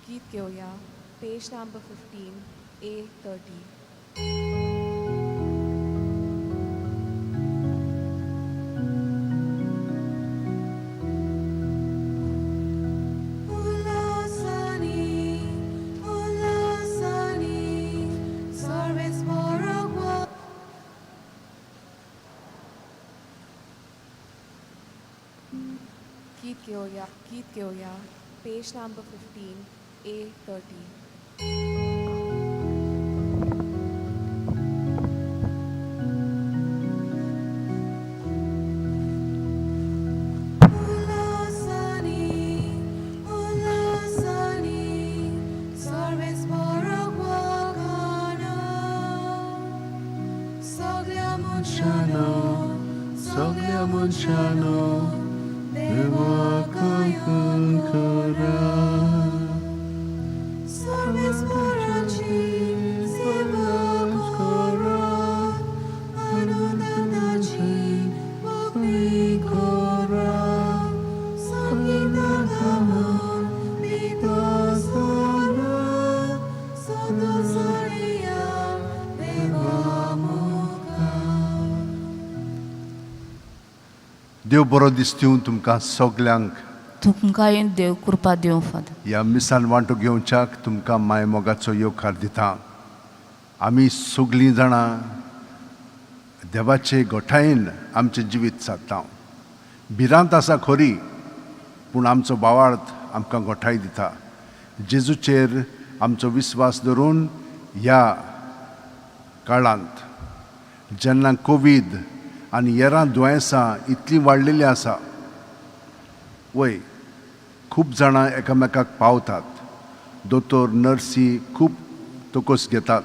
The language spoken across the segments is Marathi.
Keith Kyoya, page number 15, A30. Keith Kyoya, page number 15, A30. देव बरो दीस दिवं तुमकां सगल्यांक. तुमकां देव कृपा दिवं फादर. ह्या मिसान वांटो घेवच्याक तुमकां माय मोगाचो येवकार दिता. आमी सगलीं जाणां देवाचे गोठायेन आमचें जिवीत सादता. भिरांत आसा खरी, पूण आमचो भावार्थ आमकां गोठाय दिता. जेजूचेर आमचो विस्वास दवरून ह्या काळांत जेन्ना कोवीड आनी हेरां दुयेंसां इतलीं वाडलेलीं आसा, वय खूब जाणां एकामेकाक पावतात. दोतोर नर्सी खूब तोकोस घेतात.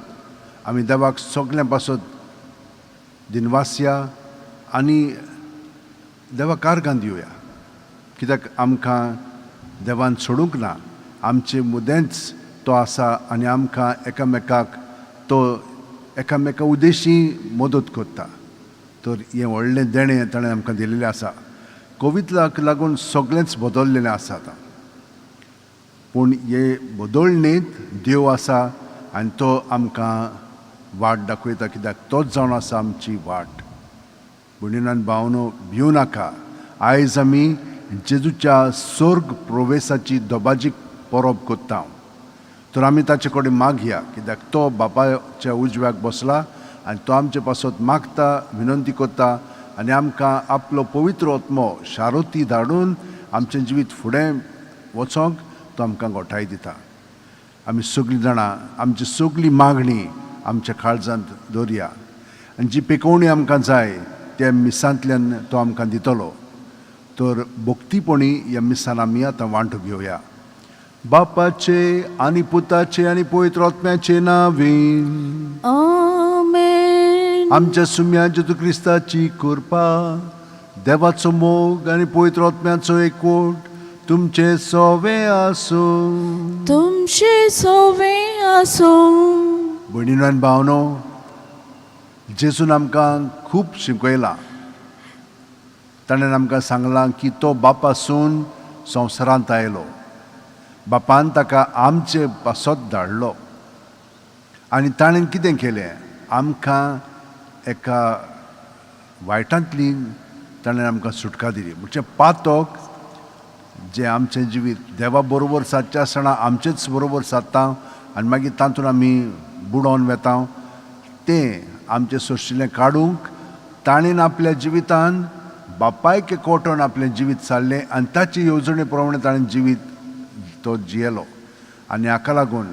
आमी देवाक सगळ्यां पासत दिनवासिया आनी देवा कारगान दिवया, कित्याक आमकां देवान सोडूंक ना. आमचे मुदेंच तो आसा आनी आमकां एकामेका उद्देशी मदत करता. तर हें व्हडलें देणें ताणें आमकां दिलेलें आसा. कोविडाक लागून सगळेंच बदललेलें आसा आतां, पूण हे बदलणेंत देव आसा आनी तो आमकां वाट दाखयता, कित्याक तोच जावन आसा आमची वाट. भयणीनो आनी भावनो, भिवू नाका. आयज आमी जेजूच्या स्वर्ग प्रवेशाची दोबाजीक परब करता. तर आमी ताचे कडेन मागया, कित्याक तो बापाच्या उजव्याक बसला आनी तो आमचे पासत मागता, विनंती करता आनी आमकां आपलो पवित्र आत्मो शारोती धाडून आमचें जिवीत फुडें वचोंक तो आमकां गोठाय दिता. आमी सगळीं जाणां आमची सगळी मागणी आमच्या काळजांत दवरया आनी जी पेकोवणी आमकां जाय त्या मिसांतल्यान तो आमकां दितलो. तर भक्तीपणी ह्या मिसान आमी आतां वांटो घेवया. बापाचे आनी पुताचे आनी पवित्र आत्म्याचे नांवेन आमेन. आमच्या सुम्या जेजू क्रिस्ताची कृपा, देवाचो मोग आनी पवित्र आत्म्याचो एकवट तुमचे सोवे आसूं. तुमचे सोवे आसूं. भयणीनो आनी भावनो, जेजून आमकां खूब शिकयलां. ताणें आमकां सांगलां की तो बापासून संवसारांत आयलो. बापान ताका आमचे पासत धाडलो आनी ताणें कितें केलें? आमकां एका वायटांतली ताणें आमकां सुटका दिली. म्हणजे पातक जें आमचें जिवीत देवा बरोबर सादचें आसतना आमचेच बरोबर सादता आनी मागीर तातूंत आमी बुडोवन वेता, तें आमचें सोंशिल्लें काडूंक ताणें आपल्या जिवितान बापायक एकवटून आपलें जिवीत सारलें आनी ताचे येवजणे प्रमाणे ताणें जिवीत तो जियेलो. आनी हाका लागून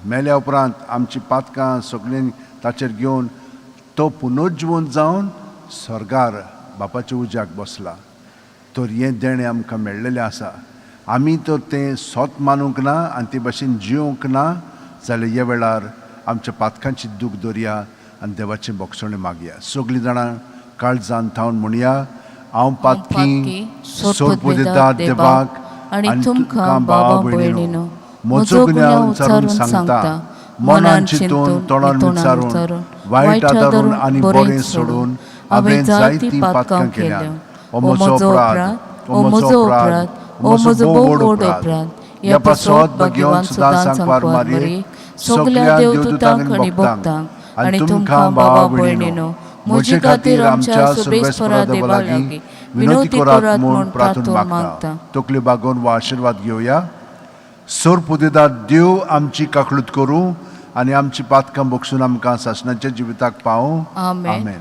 मेल्या उपरांत आमची पातकां सगळीं ताचेर घेवन तो पुनर्जीवन जावन स्वर्गार बापाच्या उज्याक बसला. तर हें देणें आमकां मेळ्ळेलें आसा. आमी तर तें सोत मानूंक ना आनी ते भाशेन जियोंक ना जाल्यार ह्या वेळार आमच्या पातकांची दूख दवरया आनी देवाचें बोगसणें मागया. सगळीं जाणां काळजान थावन म्हणया, हांव पातकी सोडपो दिता देवाक आनी तुमकां बाबा भयणीनो म्हजो गुन्यांव विचारून सांगता. मनान चिंतून तोंडान विचारून वायट आदारून आनी बरें सोडून हांवें जायतीं पातकां केल्यां. हो म्हजो अपराध, हो म्हजो अपराध, हो म्हजो बोव व्हड अपराध. या पासत भगवान सुदान सांगपार मारये सगळ्या देवदूतांक आनी भक्तांक आनी तुमकां भावा भयणीनो म्हजे खातीर आमच्या सर्वेस्परा देवा लागीं विनोदी करात म्हूण प्रार्थना मागता. तकली बागोवन वो आशिर्वाद घेवया. सोर पुदेदार देव आमची काकळूत करूं आनी आमची पातकां बक्षून आमकां सासणाच्या जिविताक पावूं. आमेन. आमेन.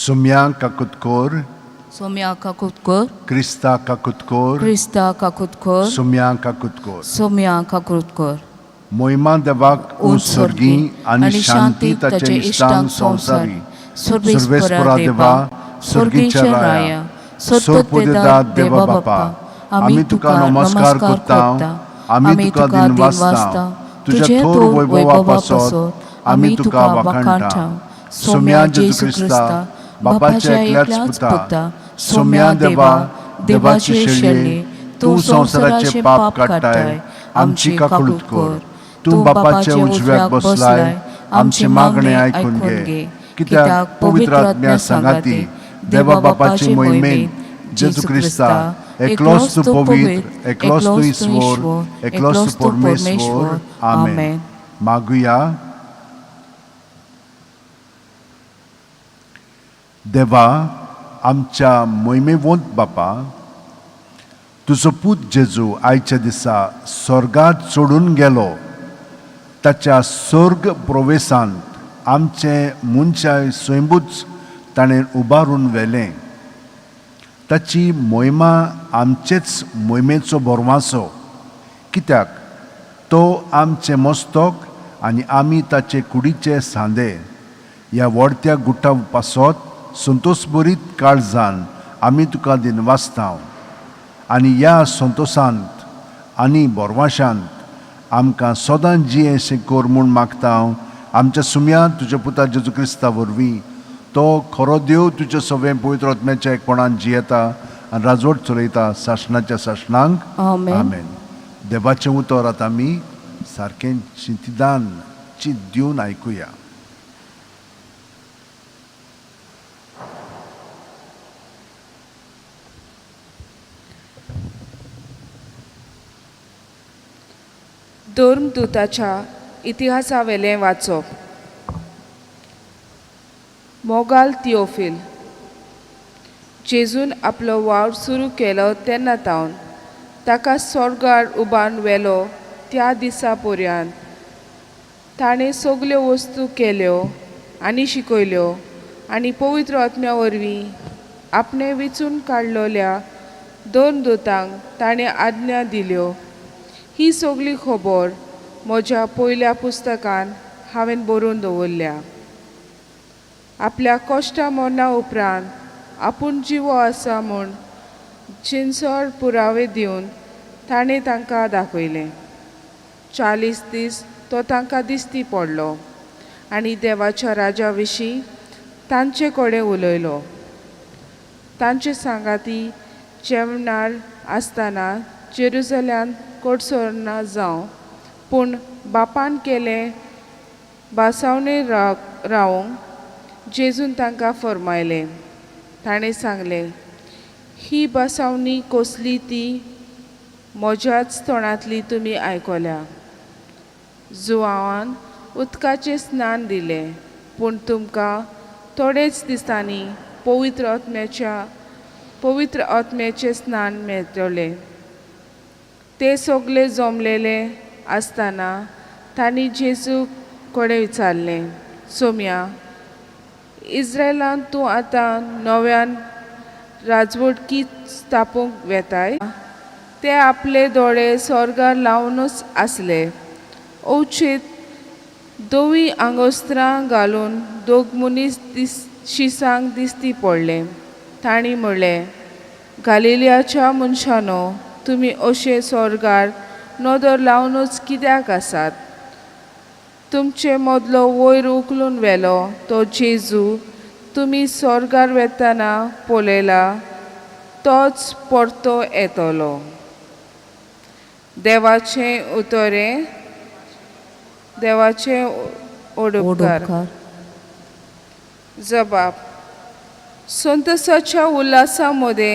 Sumya Kakutkor, Somya Kakutkor, Krista Kakutkor, Krista Kakutkor, Sumya Kakutkor. Somya Kakutkor. Moiman Devak Usorgi आणि शांती ताचे इष्टांक संसारी सर्वेस्परा देवा स्वर्गीच्या राया सोरपोदेदा देवा बापा आम्ही तुका नमस्कार करता आम्ही तुका दिन वाचता तुझ्या थोर वैभवा पासत आम्ही तुका वखाणटा. सोम्या जेजू क्रिस्ता बापाच्या एकल्याच पुता सोम्या देवा देवाची शेळये तू संसाराचे पाप काडटाय आमची काकळूत कर. तू बापाच्या उजव्याक बसलाय आमचे मागणे ऐकून घे. कित्याक पवित्र आत्म्या सांगाती देवा बापाचे मोहिमेत जेजू क्रिस्ता एकलोच तू पवित्र एकलोच तू ईश्वर एकलोच तू परमेश्वर. आमेन. मागुया. देवा आमच्या मोहिमेवंत बापा तुजो पूत जेजू आयच्या दिसा स्वर्गात सोडून गेलो. ताच्या स्वर्ग प्रवेशांत आमचे मुनशाय स्वयंभूच ताणें उबारून व्हेलें. ताची मोहिमा आमचेच मोहिमेचो बोरमासो. कित्याक तो आमचे मस्तक आनी आमी ताचे कुडीचे सांदे. ह्या व्हडत्या गुट्टा पासत संतोष भरीत काळजान आमी तुका दिनवासता आनी ह्या संतोशांत आनी बोरवाशांत आमकां सदां जियेशें कर म्हूण मागता. आमच्या सुम्या तुज्या पुता जेजू क्रिस्ता वरवीं तो खरो देव तुजे सगळे पवित्र आत्म्याच्या एकपणान जियेता आनी राजवट चलयता सासणाच्या सासणांक. आमेन. देवाचें उतर आतां आमी सारकें चिंतिदान चिंत दिवन आयकुया. धर्मदूताच्या इतिहासावेलें वाचप. मोगाल थियोफील जेजून आपलो वावर सुरू केलो तेन्ना तावन ताका स्वर्गार उबारून व्हेलो त्या दिसा पर्यंत ताणें सगल्यो वस्तू केल्यो आनी शिकयल्यो आनी पवित्र आत्म्या वरवीं आपणे विचून काडलेल्या दोन दोतांक ताणें आज्ञा दिल्यो. ही सगळी खबर म्हज्या पयल्या पुस्तकान हांवें बरोवन दवरल्या. आपल्या कश्टा मरणा उपरांत आपूण जिवो आसा म्हूण चिंचोड पुरावे दिवन ताणें तांकां दाखयलें. 40 दीस तो तांकां दिश्टी पडलो आनी देवाच्या राजा विशीं तांचे कडेन उलयलो. तांचे सांगाती जेवणार आसतना जेरुसलेमांत कोडसोर जावं पूण बापान केले बासावणे रावंक जेजून तांकां फरमायलें. ताणें सांगलें, ही बासावणी कसली ती म्हज्याच तोंडांतली तुमी आयकल्या. जुआवान उदकाचें स्नान दिलें पूण तुमकां थोडेच दिसांनी पवित्र आत्म्याचें स्नान मेळटलें. ते सगळे जमलेले आसतना तांणी जेजू कडेन विचारलें, सोम्या, इस्रायलांत तूं आतां नव्यान राजवट कित स्थापूंक वेताय? ते आपले दोळे स्वर्गार लावनूच आसले. ओचित दोवी आंगोस्त्रां घालून दोग मनीस शिसांक दिश्टी पडले. तांणी म्हणलें, गालिलियाच्या मनशांनो, तुमी अशे स्वर्गार नदर लावनूच कित्याक आसात? तुमचे मदलो वयर उखलून व्हेलो तो जेजू तुमी स्वर्गार वेतना पळयला तोच परतो येतलो. देवाचे उतोरे, देवाचे ओडुपकार. ओडोपकार जबाब. संतसाच्या उल्हासामध्ये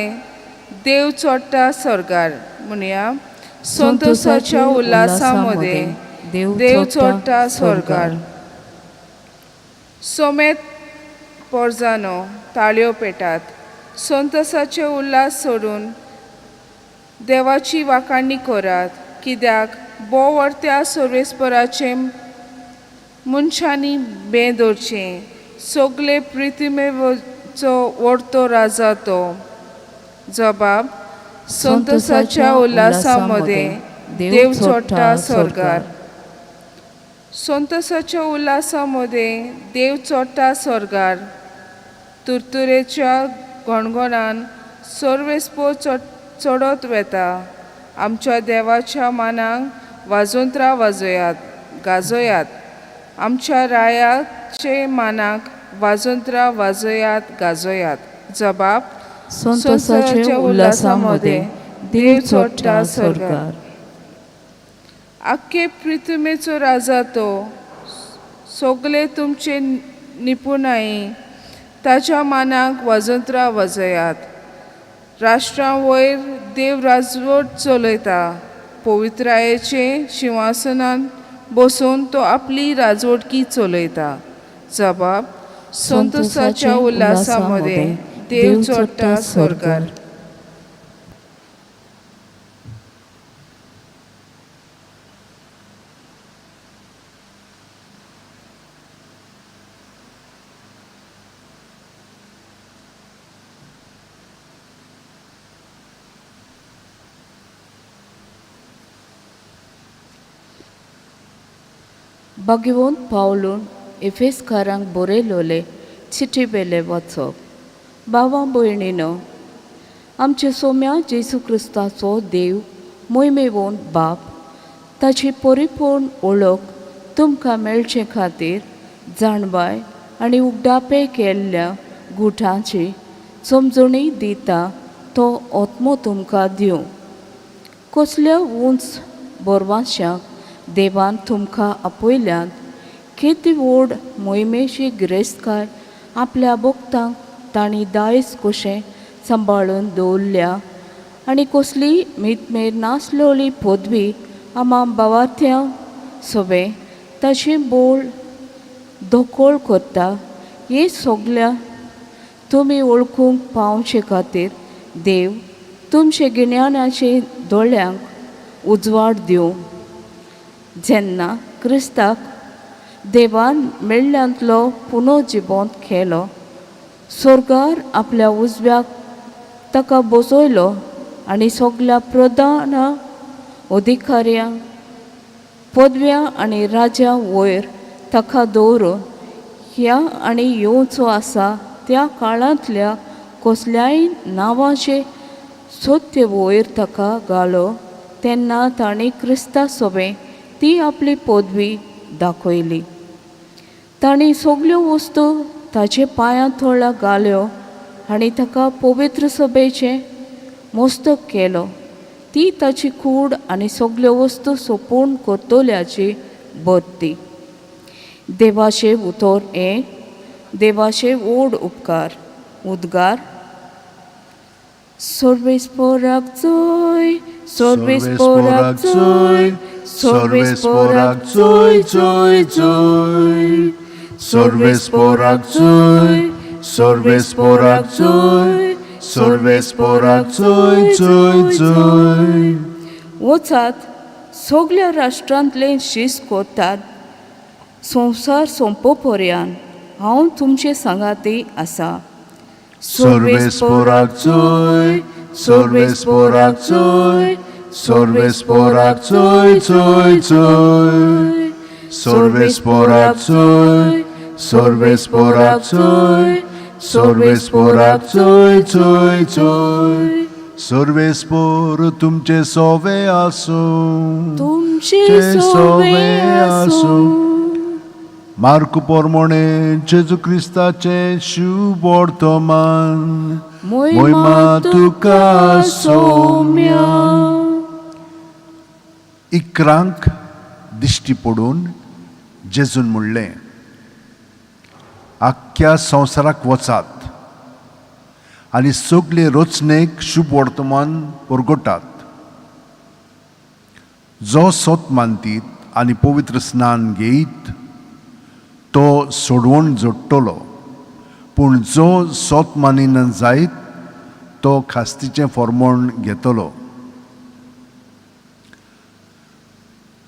देव चोडटा स्वर्गार. म्हणया, संतोसाच्या उल्हासामध्ये देव चोडटा स्वर्गार. सोमेत पोरजानो, ताळयो पेटात. संतोसाचे उल्हास सोडून देवाची वाखाणणी करात, कित्याक बोवर्त्या सर्वेस्पराचे मनशांनी बें दवरचें. सगळे पृथ्वीचो व्हडतो राजा तो. जबाब. संतोसाच्या उल्हासामध्ये देव चोडटा स्वर्गार. संतोसाच्या उल्हासामध्ये देव चोडटा स्वर्गार. तुरतुरेच्या गणगणान सर्वेस्पो चडत वेता. आमच्या देवाच्या मानाक वाजोंत्रां वाजोयात, गाजोयात. आमच्या रायाचे मानाक वाजोंत्रां वाजोयात, गाजोयात. जबाब. संतोसाच्या उल्हासामध्ये देव चोडटा स्वर्गार. आख्खे पृथ्वीचो राजा तो. सगळे तुमचे निपुणाई ताच्या मानाक वाजोंत्रां वाजोयात. राष्ट्रां वयर देव राजवट चलयता. पवित्रायेचे सिंहासनान बसून तो आपली राजवटकी चलयता. जबाब. संतोसाच्या उल्हासामध्ये देव चोडटा स्वर्गार. भगवंत पावलून एफेसकारांक बरयलोले चिठी बेले वाचप. भावां भयणीनो, आमचे सोम्या जेजू क्रिस्ताचो देव मोहिमेवोन बाप ताची परिपूर्ण ओळख तुमकां मेळचे खातीर जाणबाय आनी उगडापे केल्ल्या गुठांची समजणी दिता तो आत्मो तुमकां दिवं. कसल्या उंच बोरवाशाक देवान तुमकां आपयल्यात. किती व्हड मोहिमेची गिरेस्तकाय आपल्या भक्तांक तांणी दायज कशें सांबाळून दवरल्या आनी कसली मितमेर नासलोली पदवी आम्हा भावार्थ्यां सोबे ताची बोळ धोकोळ करता. हे सगल्या तुमी वळखूंक पावचे खातीर देव तुमचे गिन्यानाचे दोळ्यांक उजवाड दिवं. जेन्ना क्रिस्ताक देवान मेळ्ळ्यांतलो पुनर्जिवंत केलो, स्वर्गार आपल्या उजव्याक ताका बसयलो आनी सगल्या प्रधान अधिकाऱ्यांक पदव्या आनी राजा वयर ताका दवरून ह्या आनी येवचो आसा त्या काळांतल्या कसल्याय नांवाचे सत्य वयर ताका घालो. तेन्ना तांणी क्रिस्ता सोबे ती आपली पदवी दाखयली. तांणी सगल्यो वस्तू ताचे पांयां थळा घाल्यो आनी ताका पवित्र सभेचें मस्तक केलो. ती ताची कूड आनी सगल्यो वस्तू सोपून करतल्याची बत्ती. देवाचे उतर हे देवाचे व्हड उपकार. उद्गार. सर्वेस्पराक जय, सर्वेस्पराक जय, सर्वेस्पराक जय जय जय. सर्वेस्पराक जय, सर्वेस्पराक जय, सर्वेस्पराक जय जय जय. वचात, सगल्या राष्ट्रांतले शिस्त करतात. संवसार सोंपोपर्यंत हांव तुमचे सांगाती आसा. सर्वेस्पराक जय, सर्वेस्पराक जय, सर्वेस्पराक जय जय जय. सर्वेस्पराक जय, सर्वेस्पराक जय, सर्वेस्पराक जय जय जय. सर्वेस्पर तुमचे सोवे आसूं, तुमचे सोवे आसूं. मार्क पोरमोणे जेजू क्रिस्ताचे शुभ वर्तमान. मोहिमा तुका सौम्या. इकरांक दिश्टी पडून जेजून म्हणलें, आख्ख्या संवसाराक वचात आनी सगळे रचनेक शुभ वर्तमान परगटात. जो सोत मानतीत आनी पवित्र स्नान घेयत तो सोडवण जोडटलो, पूण जो सोत मानिना जायत तो खास्तीचें फर्मोण घेतलो.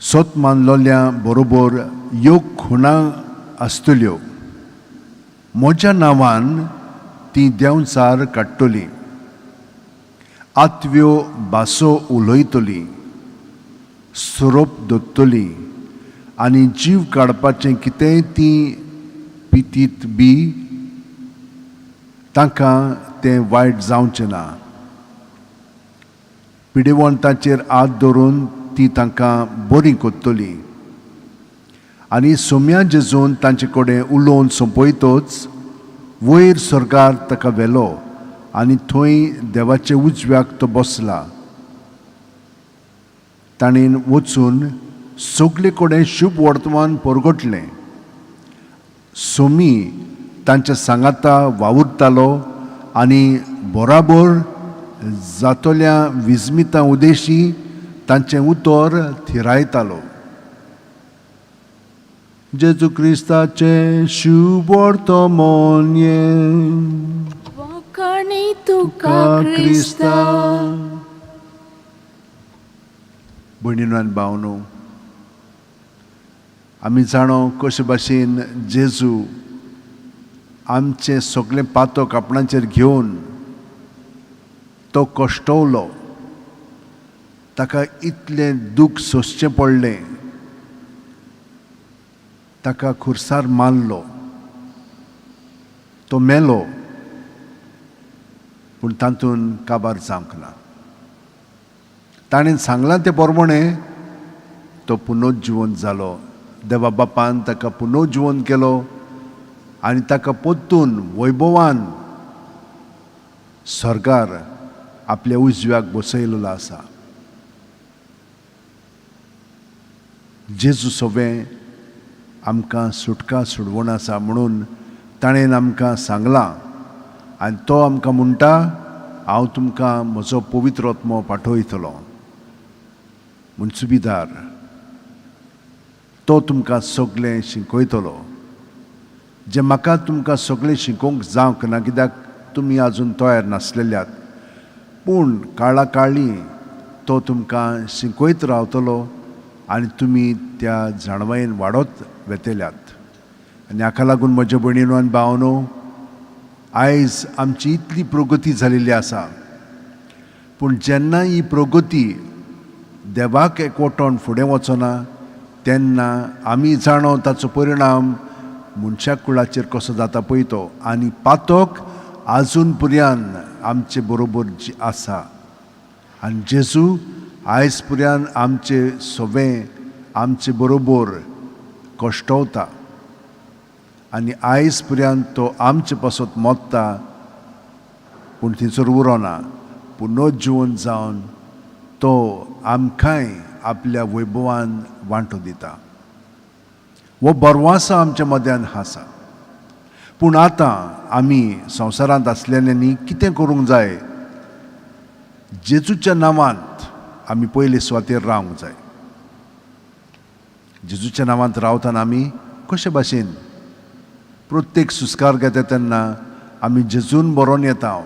सोत मानलोल्या बरोबर योग खुणां आसतल्यो. म्हज्या नांवान ती देंवचार काडटली, आत्व्यो भासो उलयतली, सोरोप दोत्तली आनी जीव काडपाचें कितेंय ती पितीत बी तांकां तें वायट जावचें ना. पिडेवंताचेर हात दवरून ती तांकां बरी कोत्तली. आनी सोम्या जेजून तांचे कडेन उलोवन सोंपयतच वयर स्वर्गार ताका व्हेलो आनी थंय देवाचे उजव्याक तो बसला. ताणेन वचून सगळे कडेन शुभ वर्तमान परगटलें. सोमी तांच्या सांगाता वावुरतालो आनी बराबर जातोल्या विजमितां उदेशी तांचें उतर थिरायतालो. जेजू क्रिस्ताचें शुभ वर्तमान वखाणी तुका क्रिस्ता. भयणीनो आनी भावनो, आमी जाणो कशे भाशेन जेजू आमचे सगळे पातक आपणाचेर घेवन तो कश्टवलो. ताका इतलें दूख सोंसचें पडलें, ताका खुर्सार मारलो, तो मेलो, पूण तातूंत काबार जावंक ना. ताणें सांगलां ते प्रमाणें तो पुनरुज्जीवन जालो. देवा बापान ताका पुनरुज्जीवन केलो आनी ताका परतून वैभवान स्वर्गार आपल्या उजव्याक बसयलेलो आसा. जेजू सवें आमकां सुटका सोडवण आसा म्हणून ताणें आमकां सांगलां आनी तो आमकां म्हणटा, हांव तुमकां म्हजो पवित्र आत्मो पाठयतलो म्हूण सुबेदार. तो तुमकां सगळें शिकयतलो, जें म्हाका तुमकां सगळें शिकोवंक जावंक ना, कित्याक तुमी आजून तयार नासलेल्यात. पूण काळा काळी तो तुमकां शिकयत रावतलो आनी तुमी त्या जाणवायेन वाडत वेतेल्यात. आनी हाका लागून म्हज्या भयणीनो आनी भावनो, आयज आमची इतली प्रगती जालेली आसा, पूण जेन्ना ही प्रगती देवाक एकवटोन फुडें वचना तेन्ना आमी जाणो ताचो परिणाम मनशा कुळाचेर कसो जाता पळय तो. आनी पातक आजून पर्यान आमचे बरोबर आसा. आनी जेजू आयज पर्यान आमचे सवें आमचे बरोबर कश्टवता आनी आयज पर्यान तो आमचे पासत मोत्ता, पूण थंयसर उरोना. पुनरुज्जीवन जावन तो आमकांय आपल्या वैभवान वांटो दिता. हो बरवासो आमच्या मद्यान आसा. पूण आतां आमी संवसारांत आसलेल्यांनी कितें करूंक जाय? जेजूच्या नांवांत आमी पयले सुवातेर रावंक जाय. जेजूच्या नांवांत रावतना आमी कशे भाशेन प्रत्येक सुस्कार घेता तेन्ना आमी जेजून बरोवन येता.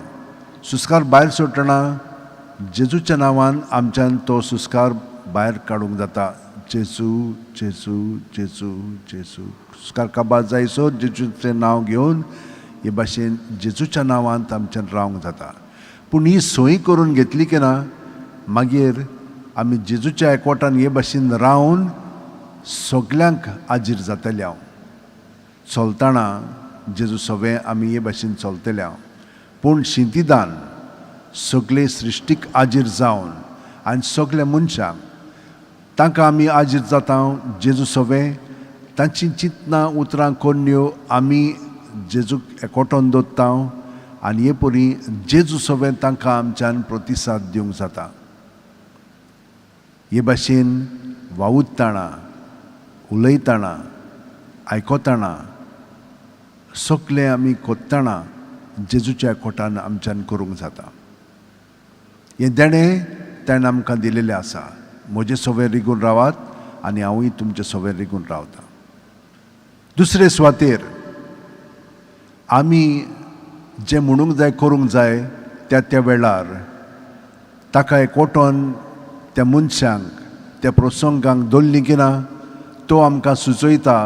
सुस्कार भायर सोडटना जेजूच्या नांवान आमच्यान तो सुस्कार भायर काडूंक जाता. जेजू जेजू जेजू जेजू. सुस्कार काबार जायसर जेजूचें नांव घेवन हे भाशेन जेजूच्या नांवांत आमच्यान रावंक जाता. पूण ही सोय करून घेतली की ना, मागीर आमी जेजूच्या एकवटान हे भाशेन रावन सगल्यांक आजीर जातले. हांव चलतना जेजू सवें आमी हे भाशेन चलतले. पूण शिंतीदान सगळे सृश्टीक आजीर जावन आनी सगल्या मनशांक तांकां आमी आजीर जाता. जेजू सवें तांची चिंतनां उतरां कोन्यो आमी जेजूक एकवटोन दवरता आनी हे परी जेजू सवें तांकां आमच्यान प्रतिसाद दिवंक जाता. हे भाशेन वावुरतना उलयतना आयकतना सगळें आमी कोत्तना जेजूच्या कोटान आमच्यान करूंक जाता. हें देणें ताणें आमकां दिलेलें आसा. म्हजे सवेर रिगून रावात आनी हांवूय तुमचे सवेर रिगून रावता. दुसरे सुवातेर आमी जें म्हणूंक जाय करूंक जाय त्या वेळार ताका एकवटोन त्या मनशांक त्या प्रसंगांक दवरली की ना तो आमकां सुचयता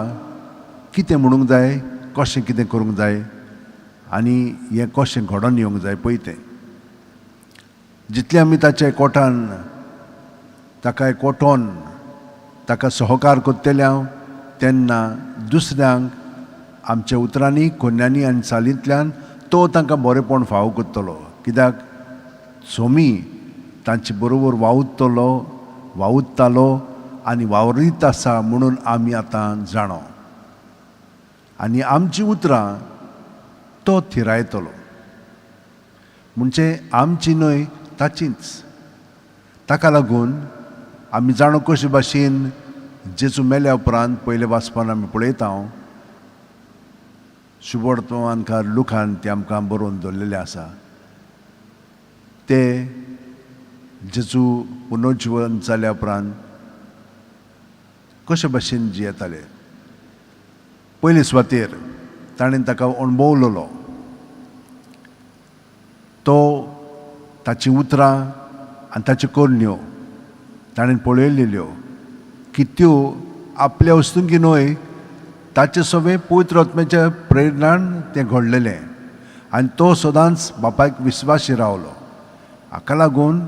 कितें म्हणूंक जाय, कशें कितें करूंक जाय आनी हें कशें घडोवन येवंक जाय पळय तें. जितले आमी ताच्या एकवटान ताका एकवटोन ताका सहकार करतले तेन्ना दुसऱ्यांक आमच्या उतरांनी कोन्यांनी आनी चालींतल्यान तो तांकां बरेपण फावो करतलो. कित्याक सोमी तांचे बरोबर वावुरतालो आनी वावरीत आसा म्हणून आमी आतां जाणो. आनी आमचीं उतरां तो थिरायतलो. म्हणजे आमची न्हय ताचींच. ताका लागून आमी जाणो कशे भाशेन जेजू मेल्या उपरांत पयले वाचपान आमी पळयता शुभवर्तमानकार लुकान ते आमकां बरोवन दवरलेले आसा. ते जेजू पुनर्जीवन जाल्या उपरांत कशे भाशेन जियेताले. पयले सुवातेर ताणें ताका अणभवलेलो. तो ताची उतरां आनी ताच्यो करण्यो ताणें पळयलेल्यो की त्यो आपल्या वस्तूंकी न्हय ताचे सगळें पवित्र आत्म्याच्या प्रेरणान तें घडलेलें. आनी तो सदांच बापायक विस्वासी रावलो. हाका लागून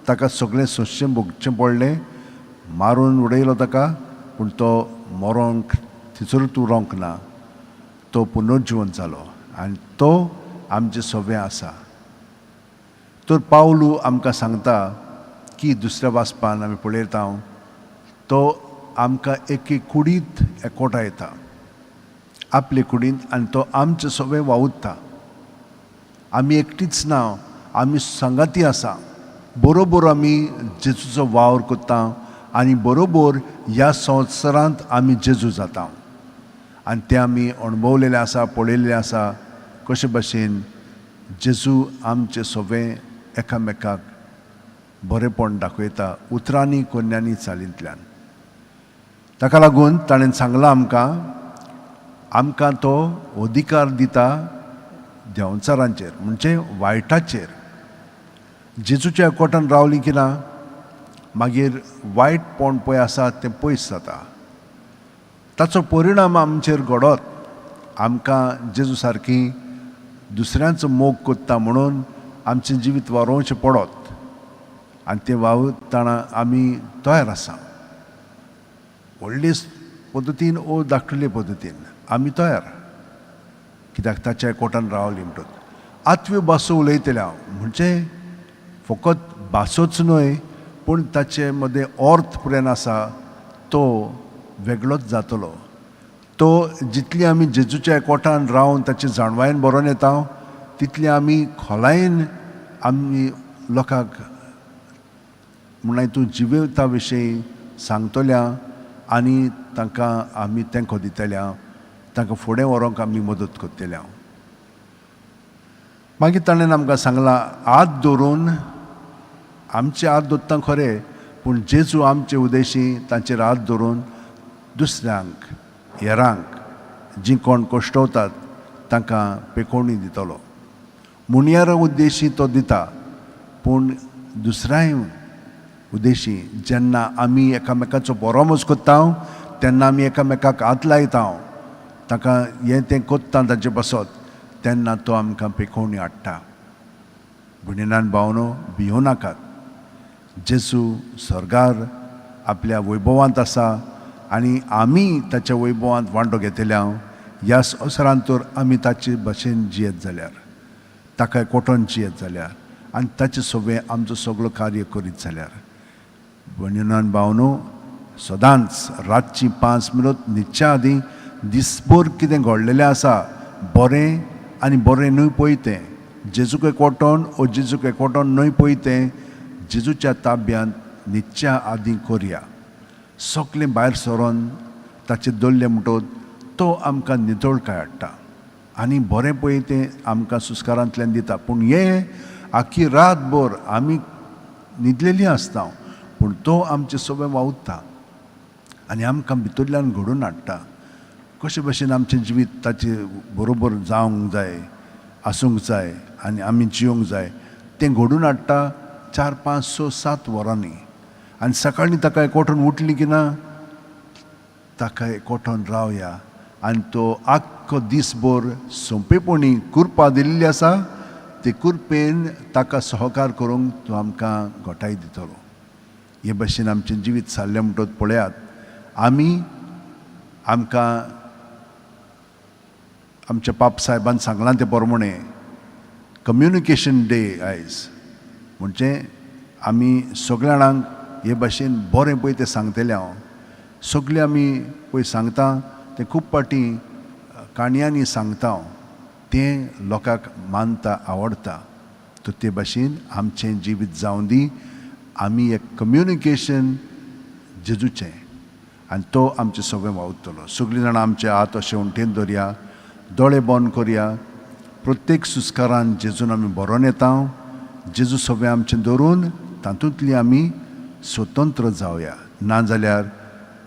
ताका सगळें सोंसचें भोगचें पडलें. मारून उडयलो ताका पूण तो मरोंक थंयसरूच उरोंक ना. तो पुनर्जीवन जालो आनी तो आमचें सवें आसा. तर पावलू आमकां सांगता की दुसऱ्या वाचपान आमी पळयता तो आमकां एके कुडींत एकवटायता आपले कुडींत आनी तो आमचें सवें वावुरता. आमी एकटीच ना, आमी संगाती आसा. बरोबर आमी जेजूचो वावर करता आनी बरोबर ह्या संवसारांत आमी जेजू जाता आनी तें आमी अणभवलेलें आसा, पळयलेलें आसा. कशे भाशेन जेजू आमचें सवें एकामेकाक बरेपण दाखयता उतरांनी कोन्यांनी चालींतल्यान. ताका लागून ताणें सांगलां आमकां तो अधिकार दिता देंवचारांचेर म्हणजे वायटाचेर. जेजूच्या एकवटान रावलीं की ना मागीर वायटपण पळय आसा तें पयस जाता. ताचो परिणाम आमचेर घडत. आमकां जेजू सारकी दुसऱ्यांचो मोग कोत्ता म्हणून आमचें जिवीत वारोवचें पडत आनी तें वावुरतना आमी तयार आसा. व्हडले पद्दतीन ओ धाकटुले पद्दतीन आमी तयार. कित्याक ताच्या एकवटान रावलीं म्हणटत. आत्व्यो भासो उलयतल्या म्हणजे फकत भासोच न्हय पूण ताचे मदें अर्थ पुरेन आसा तो वेगळोच जातलो. तो जितली आमी जेजूच्या एकवटान रावन ताचे जाणवायेन बरोवन येता तितली आमी खोलायेन आमी लोकांक म्हणून हितून जिविता विशीं सांगतल्या आनी तांकां आमी तेंको दितल्या, तांकां फुडें व्हरूंक आमी मदत करतल्या. मागीर ताणें आमकां सांगलां हात धरून आमचे हात धरता खरें पूण जेजू आमचे उद्देशी तांचेर हात धरून दुसऱ्यांक हेरांक जीं कोण कश्टवतात तांकां पेखोवणी दितलो. मुणयार उद्देशी तो दिता पूण दुसऱ्याय उद्देशी जेन्ना आमी एकामेकाचो बरोमोज करता तेन्ना आमी एकामेकाक हात लायता ताका हें तें कोत्ता ताचे बसत तेन्ना तो आमकां पेखोवणी हाडटा. भयणीनान भावनो भियो नाकात. जेजू स्वर्गार आपल्या वैभवांत आसा आनी आमी ताच्या वैभवांत वांटो घेतल्या. ह्या संवसारांत तर आमी ताचे भाशेन जियेत जाल्यार ताका एकवटोन जियेत जाल्यार आनी ताचें सगळें आमचो सगळो कार्य करीत जाल्यार. भयणीनान भावनो सदांच रातची 5 मिनट न्हिदच्या आदीं दिसभर कितें घडलेलें आसा बरें आनी बरें न्हय पळय तें जेजूक एकवटोन ओ जेजूक एकवटोन न्हय पळय तें जेजूच्या ताब्यांत न्हिदच्या आदीं करया. सगळें भायर सरोन ताचे दवरलें म्हणटोच तो आमकां नितळकाय हाडटा आनी बरें पळय तें आमकां सुस्कारांतल्यान दिता. पूण हे आख्खी रातभर आमी न्हिदलेलीं आसता पूण तो आमचें सगळें वावुरता आनी आमकां भितरल्यान घडोवन हाडटा. कशे भशेन आमचें जिवीत ताचे बरोबर जावंक जाय, आसूंक जाय आनी आमी जिवंक जाय तें घडोवन हाडटा 4, 5, 6, 7 वरांनी. आनी सकाळीं ताका एकवटून उठली की ना ताका एकवटून रावया आनी तो आख्खो दिसभर सोंपेपणी कुरपा दिल्ली आसा ते कुरपेन ताका सहकार करूंक तो आमकां घोटाय दितलो. हे भशेन आमचें जिवीत चल्लें म्हणटच पळयात आमी आमकां आमच्या पाप साहेबान सांगलां ते प्रमाणे कम्युनिकेशन डे आयज म्हणजे आमी सगळ्या जाणांक हे भाशेन बरें पळय तें सांगतलें हांव. सगळें आमी पळय सांगता तें खूब पाटी काणयांनी सांगता हांव तें लोकांक मानता आवडटा. तो ते भाशेन आमचें जिवीत जावं दी आमी एक कम्युनिकेशन जेजूचें आनी तो आमचें सगळें वावुरतलो. सगळीं जाणां आमचे हात अशें उंटेन दवरया, दोळे बंद करया. प्रत्येक सुस्कारान जेजून आमी बरोवन येता. जेजू सगळें आमचें दवरून तातूंतली आमी स्वतंत्र जावया. नाजाल्यार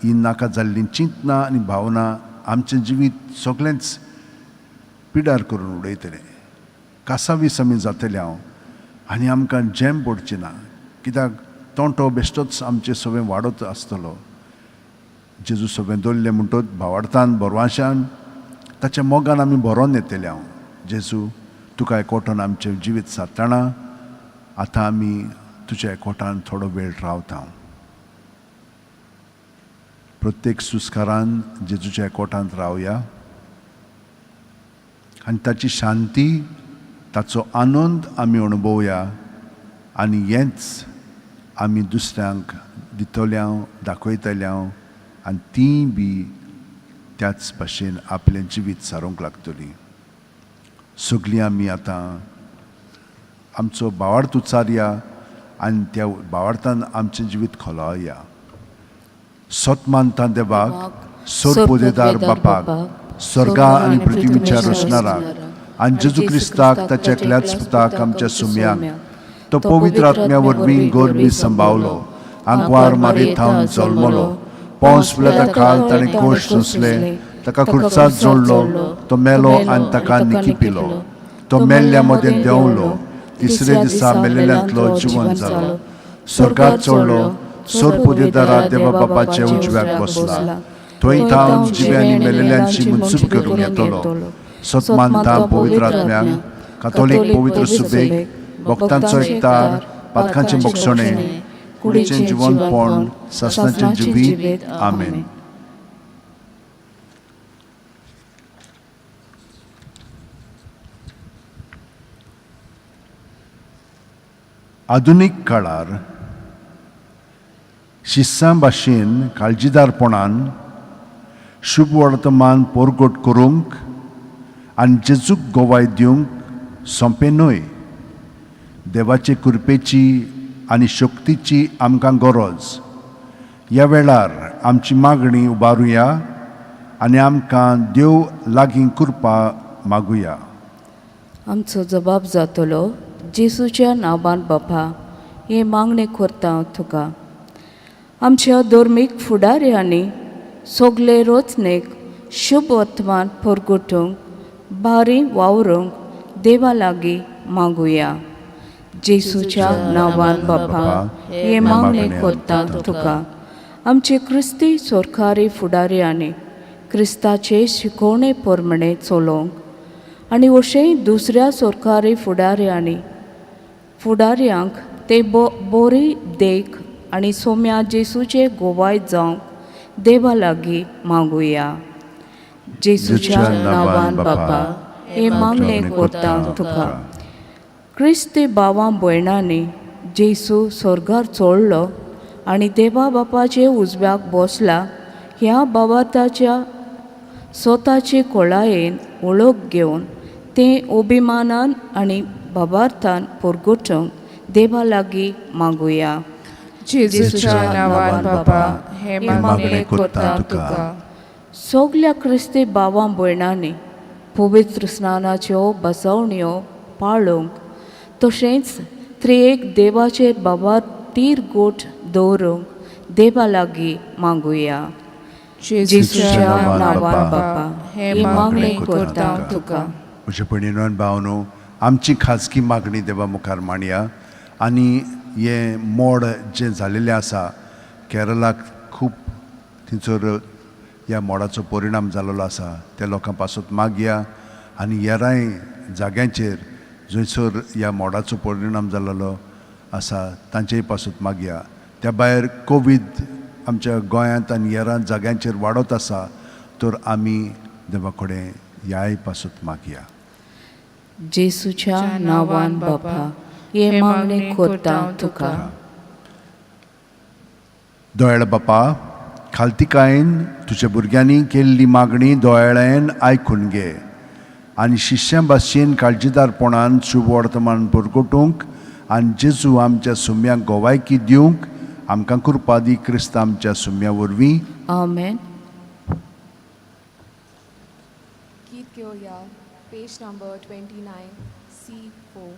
ही नाका जाल्लीं चिंतना आनी भावना आमचें जिवीत सगळेंच पिड्यार करून उडयतलें. कासावीस आमी जातले हांव आनी आमकां जॅम पडचें ना कित्याक तोंटो बेश्टोच आमचें सगळें वाडत आसतलो. जेजू सगळें दवरलें म्हणटच भावार्थान बरवाशान ताच्या मोगान आमी बरोवन येतले हांव. जेजू तुका एकवटून आमचें जिवीत सारतना आतां आमी तुज्या एकवटान थोडो वेळ रावता हांव. प्रत्येक सुस्कारान जेजूच्या एकवटांत रावया आनी ताची शांती ताचो आनंद आमी अणभवया आनी हेंच आमी दुसऱ्यांक दितल्या दाखयतल्या आनी तीं बी त्याच भाशेन आपलें जिवीत सारूंक लागतलीं. सगळीं आमी आतां आमचो भावार्थ उच्चारया आनी त्या भावार्थान आमचें जिवीत खोलावया. सतमानता देवाक, सोरपोदेदार बापाक, स्वर्गा आनी पृथ्वीच्या रचणाराक आनी जेजू क्रिस्ताक ताच्या एकल्याच पुताक आमच्या सुमयांक तो पवित्र आत्म्या वरवीं गोरबी सांबाळलो, आंकवार मारेथावन जल्मलो, पोंस पिलाता खाल ताणें कोश सोंसले, ताका खुर्सात जोडलो, तो मेलो आनी ताका निखिपिलो, तो मेल्ल्या मदें देंवलो, तिसरे दिसा मेलेल्यांतलो जिवंत जालो, स्वर्गात चडलो, सोरपोदेदारा देवा बापाचे उजव्याक बसला, थंय थावन जिव्यांनी मेलेल्यांची मनसूब करूंक येतलो. सतमानता पवित्र आत्म्याक, कातोलीक पवित्र सुबेक, भक्तांचो एकतार, पातकांचें मोक्षणें, कुडीचें जिवंतपण, सासणाचें जिवीत. आमेन. आधुनीक काळार शिस्सां भाशेन काळजीदारपणान शुभ वर्तमान पोरगोट करूंक आनी जेजूक गोवाय दिवंक सोंपें न्हय. देवाचे कृपेची आनी शक्तीची आमकां गरज. ह्या वेळार आमची मागणी उबारुया आनी आमकां देव लागीं कृपा मागुया. आमचो जबाब जातलो जेजूच्या नांवान बापा हे मागणे करता हांव तुका. आमच्या धर्मीक फुडाऱ्यांनी सगळे रोचणेक शुभ वर्तमान परगटूंक बारी वावरूंक देवा लागीं मागुया. जेजूच्या नांवान बापा हे मागणे करता तुका. आमचे क्रिस्ती सरकारी फुडाऱ्यांनी क्रिस्ताचे शिकवणे प्रमाणे चलोवंक आनी अशेंय दुसऱ्या सरकारी फुडाऱ्यांक ते बरी देख आनी सोम्या जेजूचे गोवाय जावंक देवा लागीं मागुया. जेजूच्या नांवान बापा हे मागणे करता तुका. क्रिस्ती भावां भयणांनी जेजू स्वर्गार चडलो आनी देवा बापाचे उजव्याक बसला ह्या भावार्थाच्या स्वताचे कोळायेन वळख घेवन तें अभिमानान आनी भावार्थान परगटूंक देवा लागीं मागुया. जेजूच्या नांवान बापा हे मागणे करता तुका. सगल्या क्रिस्ती भावां भयणांनी पवित्र स्नानाच्यो बसवण्यो पाळूंक तशेंच त्रिएक देवाचेर बाबा तीर गोठ दवरूंक देवा लागीं मागुया. जेजूच्या नांवान बापा हे मागणे करता तुका. म्हजे भयणीनो भावनो, आमची खाजगी मागणी देवा मुखार मांडया. आनी हे मोड जे जालेले आसा केरळाक खूब थंयसर ह्या मोडाचो परिणाम जाल्लो आसा त्या लोकां पासून मागया. आनी हेराय जाग्यांचेर जंयसर ह्या मोडाचो परिणाम जाल्लो आसा तांचेय पासून मागया. त्या भायर कोवीड आमच्या गोंयांत आनी हेरां जाग्यांचेर वाडत आसा तर आमी देवा कडेन ह्याय पासून मागया. जेजूच्या नांवान बापा हे मागणे करता तुका. दोयाळ बापा, खालतिकायेन तुज्या भुरग्यांनी केल्ली मागणी दोयाळेन आयकून घे आनी शिश्यां भाशेन काळजीदारपणान शुभ वर्तमान परगटूंक आनी जेजू आमच्या सुम्यांक गोवायकी दिवंक आमकां कृपा दी. क्रिस्त आमच्या सुम्या वरवीं. आमेन. गीत घेवया पेज नंबर 29 C4.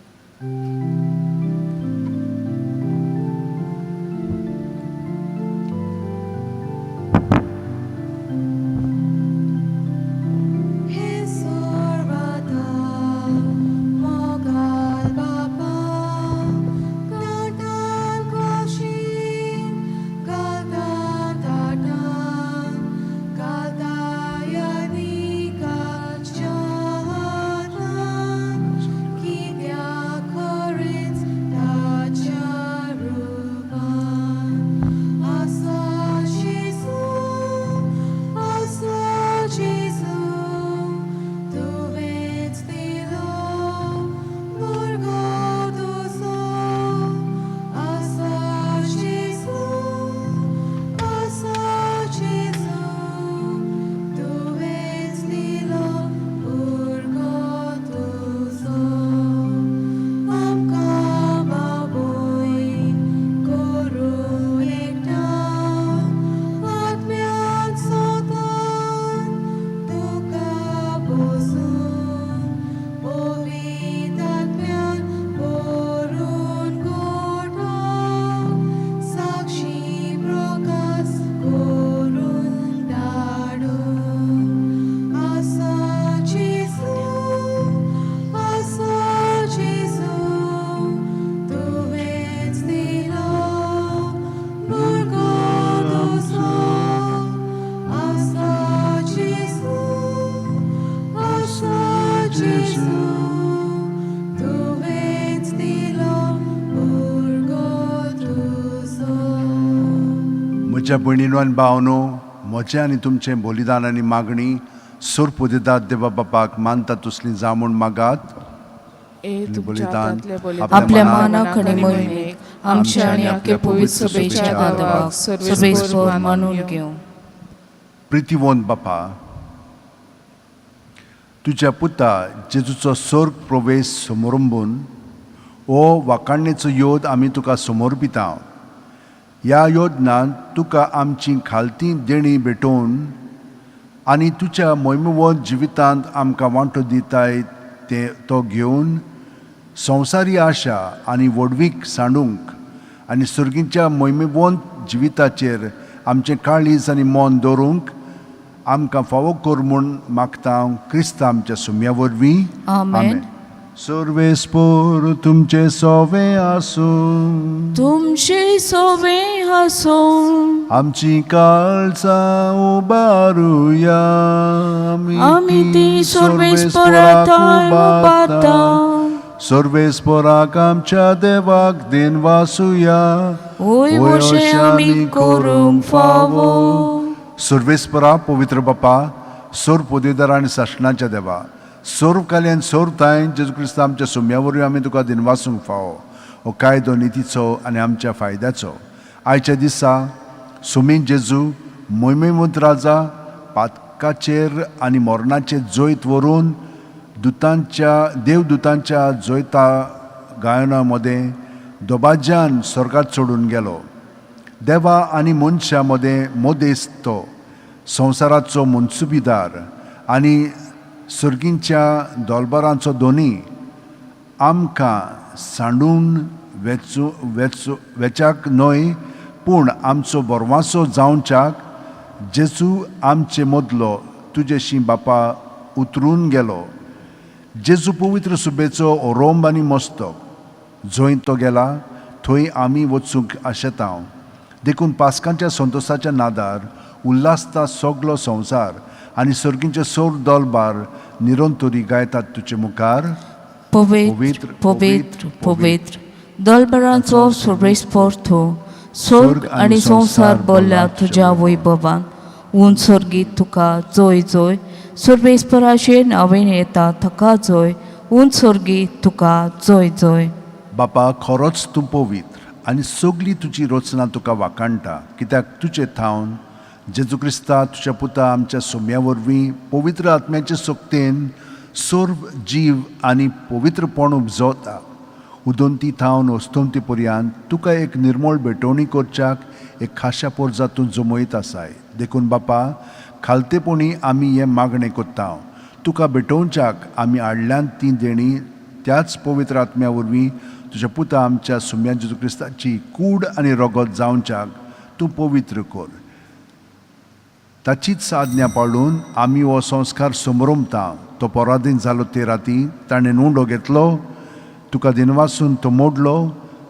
म्हज्या भयणीनो आनी भावनो, म्हजें आनी तुमचें बलिदान आनी मागणी सोर्प दितात देवा बापाक मानता तसलीं जावं म्हूण मागात. बलिदान आपल्या मानाक आनी मोहिमेक आमच्या आनी आख्खे पवित्र सभेच्या दादवाक सर्वेस्वर मानून घेवं. प्रितीवंत बापा, तुज्या पुता जेजूचो स्वर्ग प्रवेश समारंभून हो वाकाणणेचो योद आमी तुका समर्पिता. ह्या योजनांत तुका आमची खालती देणी भेटोवन आनी तुज्या मोहिमेवंत जिवितांत आमकां वांटो दिताय ते तो घेवन संवसारी आशा आनी वडवीक सांडूंक आनी सर्गीच्या मोहिमेवंत जिविताचेर आमचें काळीज आनी मोन दवरूंक आमकां फावो कर म्हूण मागता क्रिस्त आमच्या सुम्या वरवीं. आमेन. सर्वेस्पोर तुमचे सोवे आसूं, तुमचे सोवे आसूं, आमची काळजां उबारुया, आमी ती सर्वेस्पराक उबारता. सर्वेस्पोराक आमच्या देवाक दिन वासुया, ओय अशें आमी करूंक फावो. सर्वेस्परा पवित्र बापा, सोर पोदेदार आनी सासणाच्या देवा, सोर्व काल्यान सोरताय जेजू क्रिस्त आमच्या सुम्या वरवीं आमी तुका दिन वासूंक फावो. हो कायदो नितीचो आनी आमच्या फायद्याचो. आयच्या दिसा सुमीन जेजू मोहिमेवंत राजा पातकाचेर आनी मोरणाचेर जोयत व्हरून देवदूतांच्या जोयता गायना मदें दोबाज्यान स्वर्गांत सोडून गेलो. देवा आनी मनशा मोदेस्त तो संवसाराचो मनसुबीदार आनी सर्गींच्या दोलबारांचो दोनी आमकां सांडून वेचाक न्हय पूण आमचो बोरवासो जावच्याक जेजू आमचे मदलो तुजेशी बापा उतरून गेलो. जेजू पवित्र सुबेचो ओरोंब आनी मस्तक जंय तो गेला थंय आमी वचूंक आशेतां. देखून पास्कांच्या संतोशाच्या नादार उल्हासता सगलो संवसार आनी सर्गींचे सोर दोलबार निरंतरी गायतात तुजे मुखार. पवित्र पवित्र पवित्र दोलबारांचो सर्वेस्पर तूं, स्वर्ग आनी संवसार बोल्ल्या तुज्या वैभवान. ऊन सर्गीत तुका जय जय, सर्वेस्पराचे नांवें येता ताका जय. ऊन सर्गीत तुका जय जय. बापा खरोच तूं पवित्र आनी सगली तुजी रचना तुका वाखाणटा, कित्याक तुजे थावन जेजू क्रिस्ता तुज्या पुता आमच्या सोम्या वरवीं पवित्र आत्म्याचे सोक्तेन सर्व जीव आनी पवित्रपण उपजवता. उदंती थावन वस्तंती पर्यंत तुका एक निर्मळ भेटवणी करच्याक एक खाशा पोरजातून जमयत आसाय. देखून बापा खालतेपणी आमी हें मागणें कोत्ता. तुका भेटोवच्याक आमी हाडल्यान ती देणी त्याच पवित्र आत्म्या वरवीं तुज्या पुता आमच्या सोम्या जेजू क्रिस्ताची कूड आनी रगत जावच्याक तूं पवित्र कर. ताचीच आज्ञा पाळून आमी हो संस्कार समरमता. तो पराधीन जालो ते राती ताणें नुंडो घेतलो, तुका दिनवासून तो मोडलो,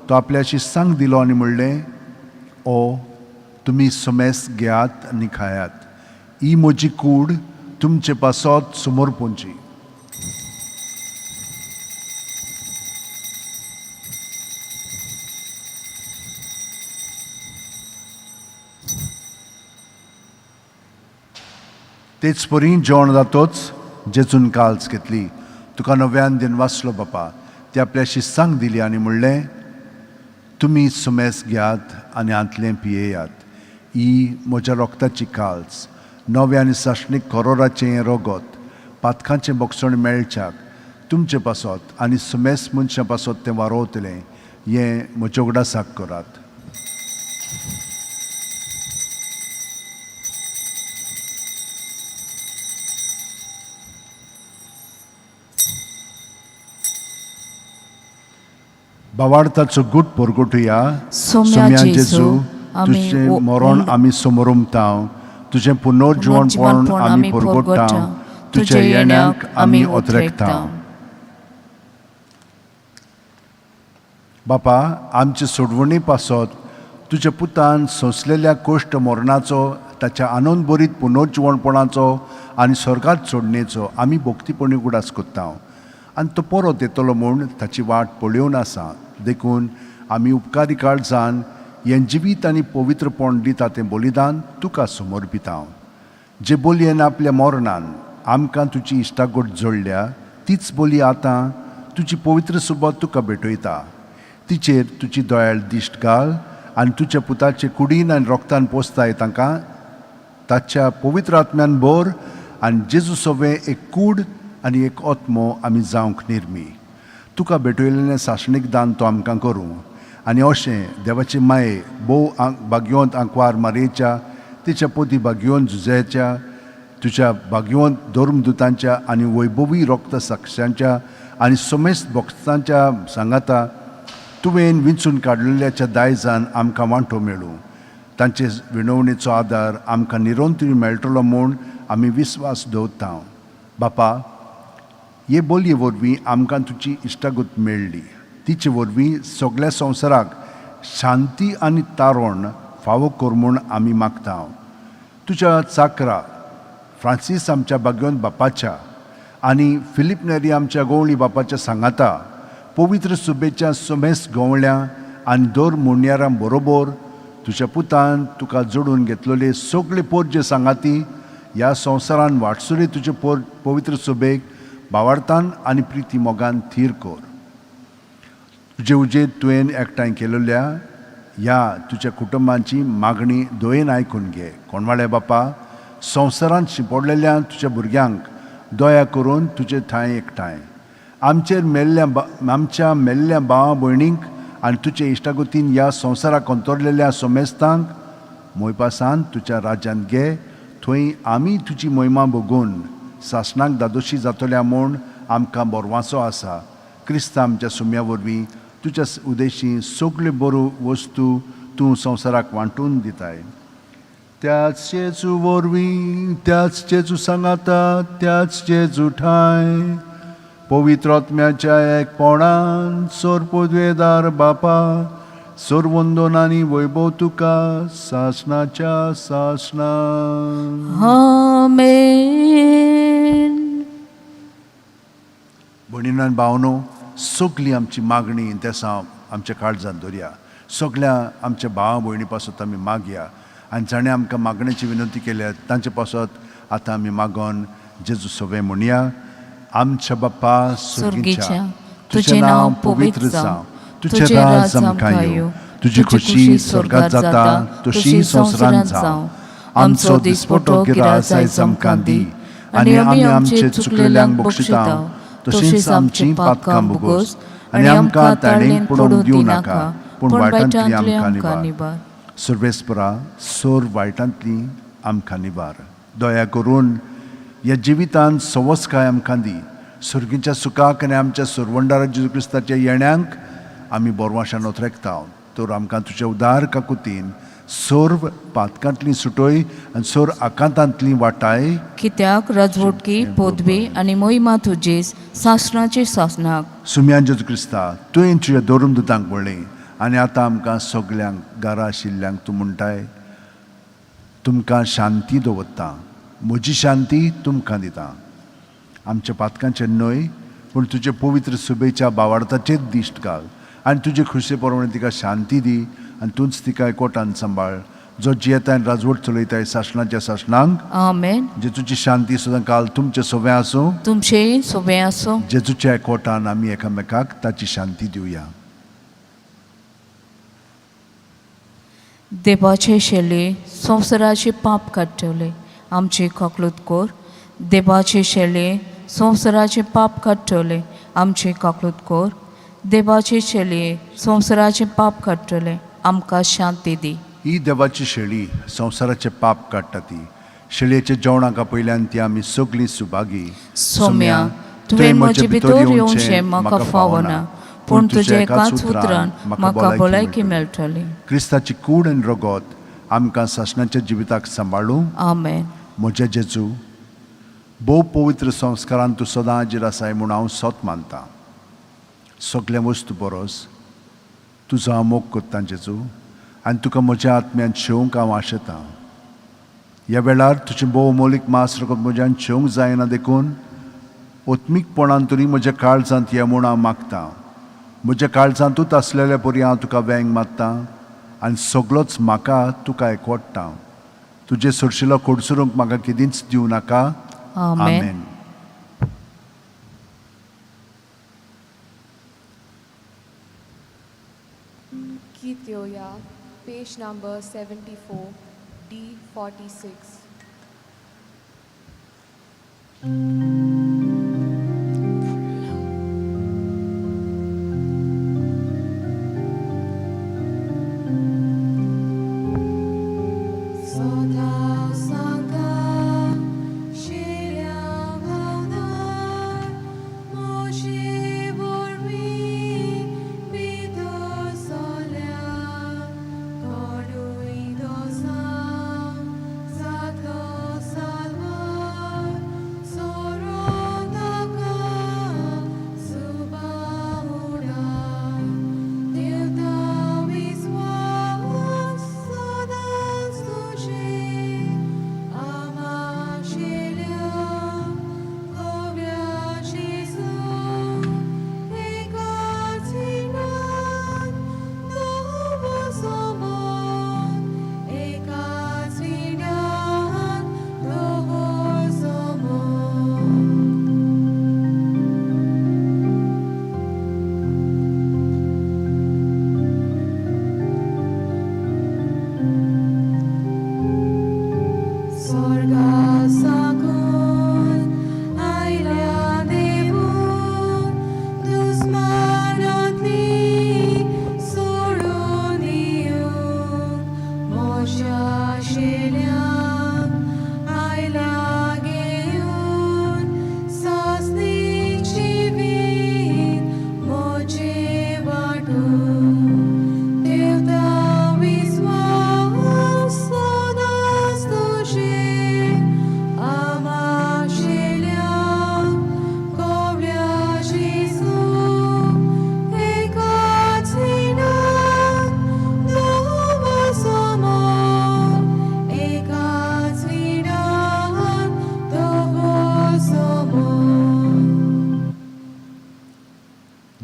तो आपल्या शिस्सांक दिलो आनी म्हणलें, ओ तुमी सोमेस घेयात आनी खायात. ही म्हजी कूड तुमचे पासत समर्पणची. तेच परी जेवण जातोच जेजून काल्स घेतली. तुका नव्यान दिनवासलो बापा. ते आपल्या शिस्सांक दिली आनी म्हणलें, तुमी सुमेस घेयात आनी हांतलें पियेयात. ही म्हज्या रोगताची काल्स, नवे आनी साश्णीक करोराचें रगत, पातकांचें बोगसण मेळच्याक तुमचे पासत आनी सुमेस मनशां पासत तें वारोवतलें. हें म्हज्या उगडासाक करात. भावार्थाचो गूट परगटुया. सोम्या जेजू, तुझें मरण आमी समरमता, तुझें पुनर्जीवनपण आमी परगटता, तुज्या येण्याक आमी ओतरेकता. बापा आमचे सोडवणी पासत तुज्या पुतान सोंसलेल्या कोश्ट मरणाचो, ताच्या आनंद भरीत पुनर्जीवनपणाचो आनी स्वर्गांत सोडणेचो आमी भोक्तीपणी उगडास कोत्ता. आनी तो परत येतलो म्हूण ताची वाट पळोवन आसा. देखून आमी उपकारी काळजान हें जिवीत आनी पवित्रपण दिता तें बलिदान तुका समर्पिता. जे बोलयेन आपल्या मरणान आमकां तुजी इश्टागोट जोडल्या, तीच बोली आतां तुजी पवित्र सुबत तुका भेटयता. तिचेर तुजी दोयाळ दिश्ट घाल आनी तुज्या पुताचे कुडीन आनी रोगतान पोसताय तांकां ताच्या पवित्र आत्म्यान भर आनी जेजू सोबे एक कूड आनी एक आत्मो आमी जावंक निर्मी. तुका भेटयलेलें सासणीक दान तो आमकां करूं आनी अशें देवाचे माये भोव भाग्यवंत आंकवार मारयेच्या, तिच्या पोती भाग्यवंत जुजेच्या, तुज्या भाग्यवंत धर्मदुतांच्या आनी वैभवी रोगत साक्षांच्या आनी समेस्त भक्तांच्या सांगाता तुवें विंचून काडलेल्याच्या दायजान आमकां वांटो मेळूं. तांचे विणवणेचो आदार आमकां निरंतरी मेळटलो म्हूण आमी विस्वास दवरता. बापा हे बोलये वरवीं आमकां तुजी इश्टागत मेळ्ळी. तिचे वरवीं सगळ्या संवसाराक शांती आनी तारण फावो कर म्हूण आमी मागता. तुज्या चाकरा फ्रांसीस आमच्या भाग्यवंत बापाच्या आनी फिलीप नेरी आमच्या गवळी बापाच्या सांगाता पवित्र सुबेच्या समेस्त गवळ्यां आनी दर मुंड्यारां बरोबर तुज्या पुतान तुका जोडून घेतलेले सगळे पोरजे सांगाती ह्या संवसारान वाटसुरे तुजे पवित्र सुबेक भावार्थान आनी प्रिती मोगान थीर कर. तुजे उजेद तुवें एकठांय केलेल्या ह्या तुज्या कुटुंबांची मागणी दोयेन आयकून घे. कोणवाळे बापा संवसारांत शिंपडलेल्या तुज्या भुरग्यांक दया करून तुजे थंय एकठांय आमच्या मेल्ल्या भावा भयणींक आनी तुजे इश्टागतीन ह्या संवसाराक अंतरलेल्या सोमेस्तांक मोयपासान तुज्या राज्यांत गे. थंय आमी तुजी मोहिमा बघून सासणाक दादोशी जातल्या म्हूण आमकां बोरवांचो आसा. क्रिस्त आमच्या सुम्या वरवीं तुज्या उदेशी सगल्यो बऱ्यो वस्तू तूं संवसाराक वांटून दिताय. त्याच जेजू वरवीं, त्याच जेजू सांगाता, त्याच जेजू ठाय पवित्र आत्म्याच्या एकपणान सोर पदवेदार बापा सोर वंदनांनी वैभव तुका सासणाच्या सासणा. आमेन. भणीन आनी भावनो, सगली आमची मागणी तेसा आमच्या काळजांत दवरया. सगळ्या आमच्या भावा भयणी पासत आमी मागया आनी जाणें आमकां मागण्याची विनंती केल्या तांचे पासत आतां आमी मागोन जेजू सवे म्हणया. आमच्या बाप्पा स्वर्गीच्या, तुझे नाव पवित्र जावं, तुझे राज आमकां येवं, तुझी खुशी स्वर्गात जाता तशी संवसारांत जावं. आमचो दिसपटो गिराय आयज आमकां दी आनी आमी आमचे चुकलेल्यांक बक्षिता तशींच आमची पातकां बुगोस आनी आमकां ताळेन पडूंक दिवं नाका पूण वायटांतली आमकां निबार. सर्वेस्परा सोर वायटांतली आमकां निबार. दया करून ह्या जिवितांत सवस्काय आमकां दी. सुर्गीच्या सुखाक आनी आमच्या सुरवंडारा जेजू क्रिस्ताच्या येण्यांक आमी बोरवाशान ओथरेकता. तर आमकां तुज्या उदार काकुतीन सोर्व पातकांतली सुटोय आनी सोर आकांतांतली वाटाय. कित्याक राजवटकी पदवी आनी मोहिमा तुजेच सासणाचे सासणाक. सुम्यान जेजू क्रिस्ता तुवें तुज्या दोरून दुतांक म्हणलें आनी आतां आमकां सगल्यांक घरा आशिल्ल्यांक तूं म्हणटाय तुमकां शांती दवरता, म्हजी शांती तुमकां दिता. आमच्या पातकांचे न्हय पूण तुजे पवित्र सुबेच्या भावार्थाचेर दिश्ट घाल आनी तुजे खुशे प्रमाणे तिका शांती दी आनी तूंच तिका एकवटान सांबाळ. जो जियेताय राजवट चलयताय सासणाच्या सासणांक. आमेन. जेजूची शांती सुद्दां काल तुमचे सोबे आसूं. तुमचेय सोबे आसूं. जेजूच्या एकवटान आमी एकामेकाक ताची शांती दिवया. देवाचे शेले संवसाराचे पाप काडटले आमचे काकलूत कोर. देवाचे शेले संवसाराचे पाप काडटले आमचे काकलूत कोर. देवाचे शेले संवसाराचे पाप काडटले आमकां शांती दी. ही देवाची शेळी संवसाराचे पाप काडटा ती. शेळयेच्या जेवणाका पयल्यान ती आमी सगळीं सुभागी. सोम्या, तुवें म्हजे भितर येवचें म्हाका फावना पूण तुजे एकाच उतरान म्हाका भलायकी मेळटली. क्रिस्ताची कूड आनी रगत आमकां सासणाच्या जिविताक सांबाळूं. आमेन. म्हजे जेजू, भोव पवित्र संस्कारान तूं सदां हाजीर आसाय म्हूण हांव सोत मानतां. सगळ्या वस्तू परस तुजो हांव मोग करतां जेजू आनी तुका म्हज्या आत्म्यान शेवंक हांव आशेतां. ह्या वेळार तुजें भोव मोलीक मास रगत म्हज्यान शेवंक जायना देखून ओत्मीकपणान तरी म्हज्या काळजांत या म्हूण हांव मागतां. म्हज्या काळजांतूच आसलेल्या परी हांव तुका वेंग मागतां आनी सगळोच म्हाका तुका एकवटतां. तुजे सुरशिलो खोडसुरूंक म्हाका केदींच दिवं नाका. आमेन. आमेन. गीत घेऊया पेज नंबर 74 D46. Sorrow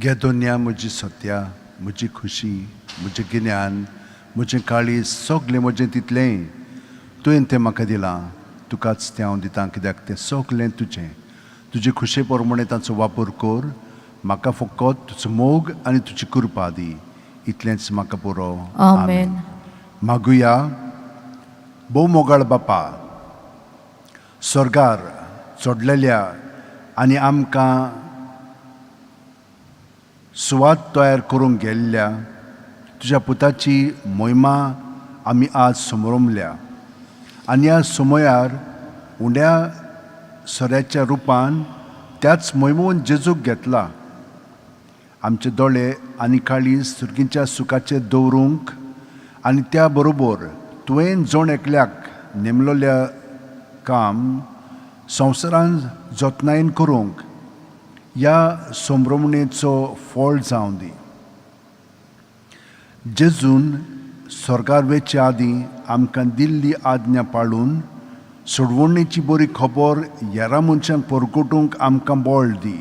घे दोन्या म्हजी सत्या, म्हजी खुशी, म्हजें गिन्यान, म्हजें काळीज सगलें म्हजें तितलें तुवें तें म्हाका दिलां. तुकाच तें हांव दितां कित्याक तें सगलें तुजें. तुजे खुशे प्रमाणे ताचो वापर कर. म्हाका फकत तुजो मोग आनी तुजी कृपा दी. इतलेंच म्हाका पुरो. आमेन. मागुया. भोव मोगाळ बापा, स्वर्गार चडलेल्या आनी आमकां सुवात तयार करूंक गेल्ल्या तुज्या पुताची मोहिमा आमी आज समरमल्या. आनी ह्या समयार उंड्या सोऱ्याच्या रुपान त्याच मोहिमेन जेजूक घेतला. आमचे दोळे आनी काळीज सुर्गीच्या सुखाचे दवरूंक आनी त्या बरोबर तुवें जोण एकल्याक नेमलोल्या काम संवसारान जतनायेन करूंक ह्या संभ्रमणेचो फळ जावं दी. जेजून स्वर्गार वेचे आदीं आमकां दिल्ली आज्ञा पाळून सोडवणेची बरी खबर हेरां मनशांक परगटूंक आमकां बळ दी.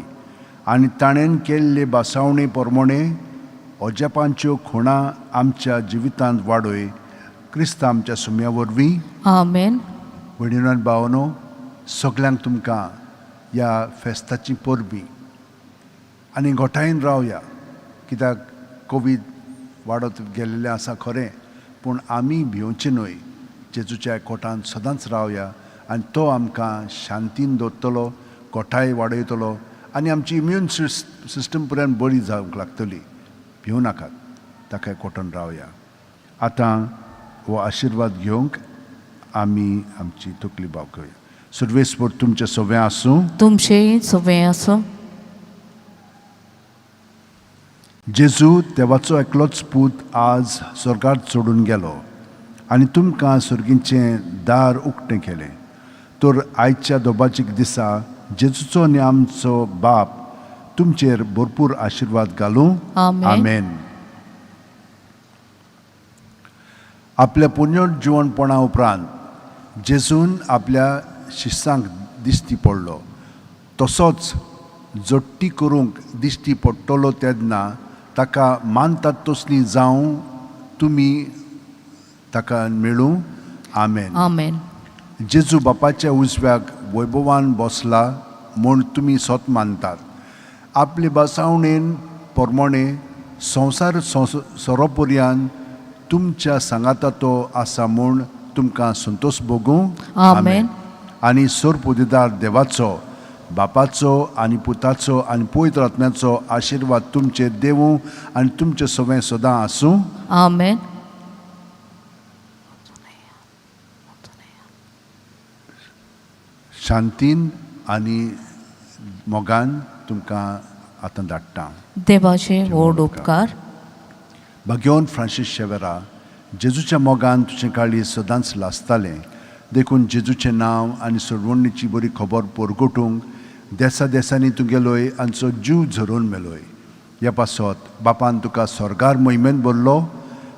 आनी ताणें केल्ले बासावणे प्रमाणे अजापांच्यो खुणा आमच्या जिवितांत वाडय. क्रिस्त आमच्या सुम्या वरवीं. आमेन. भयणीनो आनी भावनो, सगल्यांक तुमकां ह्या फेस्ताची परबीं आनी गोठायेन रावया. कित्याक कोवीड वाडत गेलेलें आसा खरें, पूण आमी भिवचे न्हय. जेजूच्या एकवटान सदांच रावया आनी तो आमकां शांतीन दवरतलो, गोठाय वाडयतलो आनी आमची इम्यून सिस्टम पर्यंत बरी जावंक लागतली. भिवू नाकात, ताका एकवटान रावया. आतां हो आशिर्वाद घेवंक आमी आमची तकली बावकूया. सर्वेस्पर तुमचें सगळें आसूं. तुमचें सगळें आसूं. जेजू देवाचो एकलोच पूत आज स्वर्गांत सोडून गेलो आनी तुमकां सर्गीचें दार उक्तें केलें. तर आयच्या दोबाचीक दिसा जेजूचो आनी आमचो बाप तुमचेर भरपूर आशिर्वाद घालूं. आमेन. आमेन. आपल्या पुण्य जिवणपणा उपरांत जेजून आपल्या शिश्यांक दिश्टी पडलो. तसोच जट्टी करूंक दिश्टी पडटलो तेन्ना ताका मानतात तसलीं जावं तुमी ताका मेळूं. आमेन. आमेन. जेजू बापाच्या उजव्याक वैभवान बसला म्हूण तुमी स्वत मानतात. आपले बासावणेन प्रमाणे संवसार सोरोपर्यंत तुमच्या सांगाता तो आसा म्हूण तुमकां संतोश भोगूं. आमेन. आनी सोरपोदेदार देवाचो, बापाचो आनी पुताचो आनी पवित्र आत्म्याचो आशिर्वाद तुमचेर देवूं आनी तुमचें सगळें सदां आसूं. आमेन. शांतीन आनी मोगान तुमकां आतां धाडटा. देवाचे व्हड उपकार. भाग्यवन फ्रांसीस शेवेरा, जेजूच्या मोगान तुजें काळी सदांच लासतालें. देखून जेजूचें नांव आनी सोडवणेची बरी खबर परगटूंक देसा देसांनी तूं गेलोय आनी तुजो जीव झरोवन मेलोय. ह्या पासत बापान तुका स्वर्गार मोहिमेन भरलो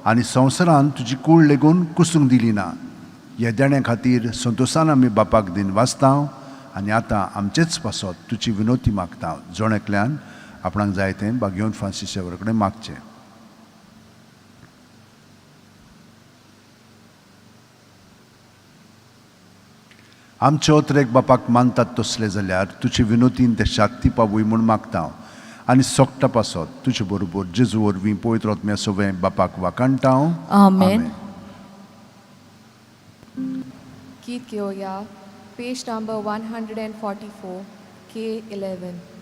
आनी संवसारान तुजी कूड लेगून कुसूंक दिली ना. ह्या देण्या खातीर संतोशान आमी बापाक दिन वाचतां आनी आतां आमचेच पासत तुजी विनोती मागता. जोण एकल्यान आपणाक जाय तें भाग्यवन फ्रांसीस शेवेरा कडेन मागचें. आमचे ओत्रेक बापाक मानतात तसले जाल्यार तुजे विनोतीन ते शाक्ती पावूय म्हूण मागता आनी सोगटा पासत तुजे बरोबर जेजू वरवीं पवित्र आत्म्या सगळें बापाक वाकाणटा. आमेन. Keith Kioya, page number 144, K11.